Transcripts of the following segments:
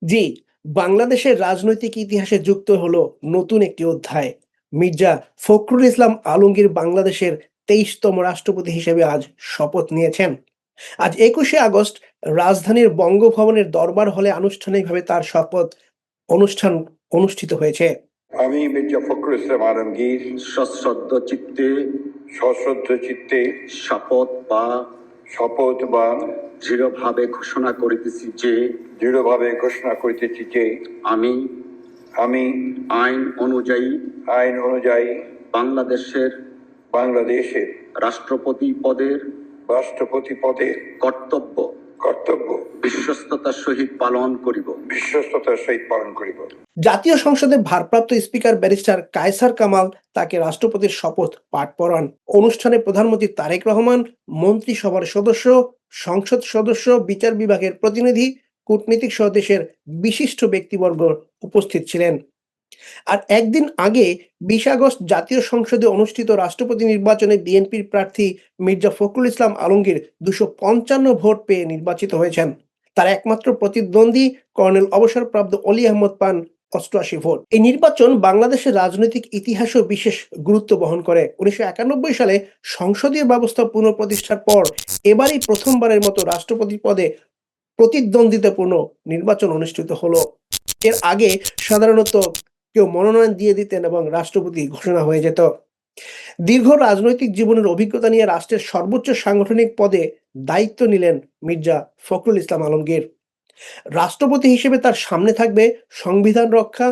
জি, বাংলাদেশের রাজনৈতিক ইতিহাসে যুক্ত হলো নতুন একটি অধ্যায়। মির্জা ফখরুল ইসলাম আলমগীর বাংলাদেশের ২৩তম রাষ্ট্রপতি হিসেবে আজ শপথ নিয়েছেন। আজ ২১শে আগস্ট রাজধানীর বঙ্গভবনের দরবার হলে আনুষ্ঠানিকভাবে তার শপথ অনুষ্ঠান অনুষ্ঠিত হয়েছে। আমি মির্জা ফখরুল ইসলাম আলমগীর সশ্রদ্ধ চিত্তে শপথ বা দৃঢ়ভাবে ঘোষণা করিতেছি যে আমি আইন অনুযায়ী বাংলাদেশের রাষ্ট্রপতি পদের কর্তব্য বিশ্বস্ততার সহিত পালন করিব। জাতীয় সংসদের ভারপ্রাপ্ত স্পিকার ব্যারিস্টার কায়সার কামাল তাকে রাষ্ট্রপতির শপথ পাঠ পড়ান। অনুষ্ঠানে প্রধানমন্ত্রী তারেক রহমান, মন্ত্রিসভার সদস্য, সংসদ সদস্য, বিচার বিভাগের প্রতিনিধি, কূটনীতিক সহ দেশের বিশিষ্ট ব্যক্তিবর্গ উপস্থিত ছিলেন। আর একদিন আগে ২০ আগস্ট জাতীয় সংসদে অনুষ্ঠিত রাষ্ট্রপতি নির্বাচনে বিএনপির প্রার্থী মির্জা ফখরুল ইসলাম আলমগীর ২৫৫ ভোট পেয়ে নির্বাচিত হয়েছেন। তার একমাত্র প্রতিদ্বন্দ্বী কর্নেল অবসরপ্রাপ্ত অলি আহমদ পান ৮৮ ভোট। এই নির্বাচন বাংলাদেশের রাজনৈতিক ইতিহাসেও বিশেষ গুরুত্ব বহন করে। ১৯৯১ সালে সংসদীয় ব্যবস্থা পুনঃপ্রতিষ্ঠার পর এবারই প্রথমবারের মতো রাষ্ট্রপতি পদে প্রতিদ্বন্দ্বিতাপূর্ণ নির্বাচন অনুষ্ঠিত হলো। এর আগে সাধারণত কেউ মনোনয়ন দিয়ে দিতেন এবং রাষ্ট্রপতি ঘোষণা হয়ে যেত। দীর্ঘ রাজনৈতিক জীবনের অভিজ্ঞতা নিয়ে রাষ্ট্রের সর্বোচ্চ সাংগঠনিক পদে দায়িত্ব নিলেন মির্জা ফখরুল ইসলাম আলমগীর। রাষ্ট্রপতি হিসেবে তার সামনে থাকবে সংবিধান রক্ষা,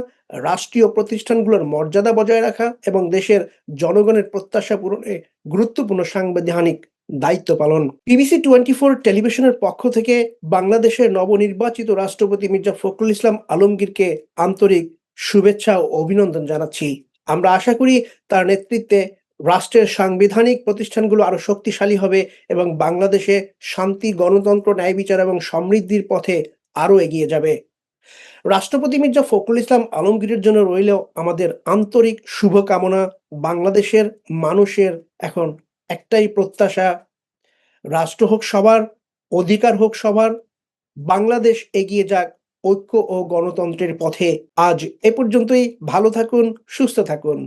রাষ্ট্রীয় প্রতিষ্ঠানগুলোর মর্যাদা বজায় রাখা এবং দেশের জনগণের প্রত্যাশা পূরণে গুরুত্বপূর্ণ সাংবিধানিক দায়িত্ব পালন। পিবিসি 24 টেলিভিশনের পক্ষ থেকে বাংলাদেশের নবনির্বাচিত রাষ্ট্রপতি মির্জা ফখরুল ইসলাম আলমগীরকে আন্তরিক শুভেচ্ছা ও অভিনন্দন জানাচ্ছি। আমরা আশা করি তার নেতৃত্বে রাষ্ট্রের সাংবিধানিক প্রতিষ্ঠানগুলো আরো শক্তিশালী হবে এবং বাংলাদেশে শান্তি, গণতন্ত্র, ন্যায় বিচার এবং সমৃদ্ধির পথে আরো এগিয়ে যাবে। রাষ্ট্রপতি মির্জা ফখরুল ইসলাম আলমগীরের জন্য রইল আমাদের আন্তরিক শুভকামনা। বাংলাদেশের মানুষের এখন একটাই প্রত্যাশা, রাষ্ট্র হোক সবার, অধিকার হোক সবার, বাংলাদেশ এগিয়ে যাক ঐক্য ও গণতন্ত্রের পথে। আজ এ পর্যন্তই। ভালো থাকুন, সুস্থ থাকুন।